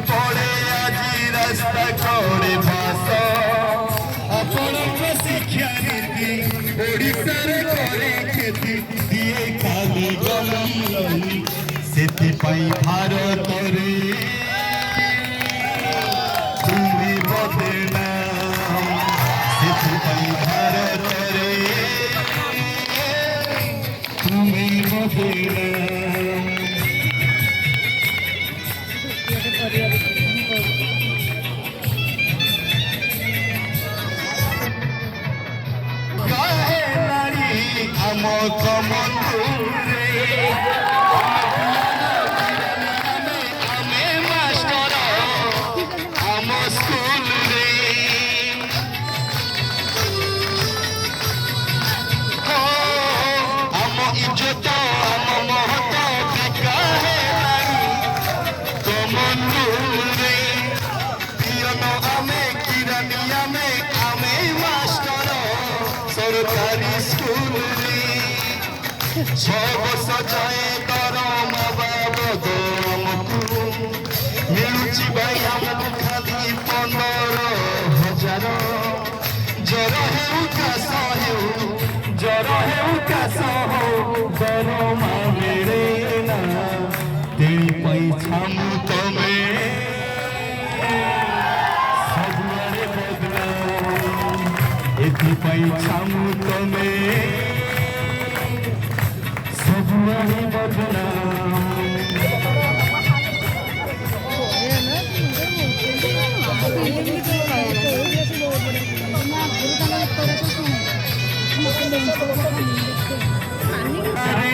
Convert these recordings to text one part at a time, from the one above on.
पड़े आज रास्ता करे बास अपरक शिक्षा नीति ओडिशार करे खेती दिए खाली गली सेतिपाई भारत रे तुम्हें बदना सेतिपाई भारत रे तुम्हें बदना आम कमंदुरे आमे मास्टर आम स्कूल रे आम इज्जत आम महत बिका कमंदुरे पियन आमे किरानी आमे मास्टर सरकारी स्कूल वर्ष जाए दरमा बाबद आमको मिलुची भाई आमको खाली 15,000 जर हेउ काश हेउ दरमा मिले ना तेरी पैसा मु तमे सबुआरे बदला एति पैसा मु तमे सबुआरे बदला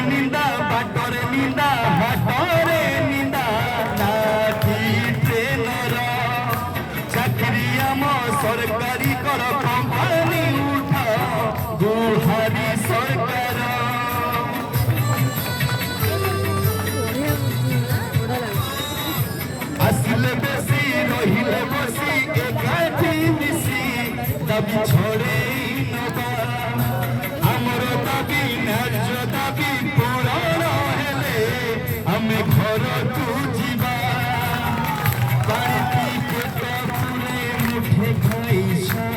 निंदा बाटरे निंदा हाटरे निंदा नाथी ट्रेनर चाकरी आम सरकारी कर कंपनी उठा गुहारी सरकार आसिले बेसी रहिले बसी एकाठी मिसी दाबी छोड़े नबा आमर दाबी न्याय दाबी पूरण हेले आमे घर तू जीवा पानी पेट पुरे मुठे खाइछा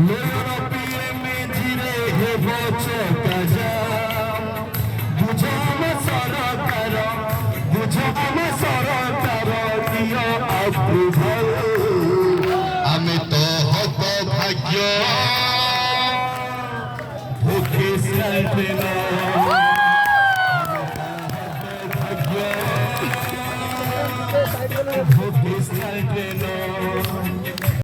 लोर पिए में धीरे हेब चका जा बुझम सरकार दियो अप्रूवल आमे तो हत भाग्य भोकेशनल ट्रेनर भोकेशनल ट्रेनर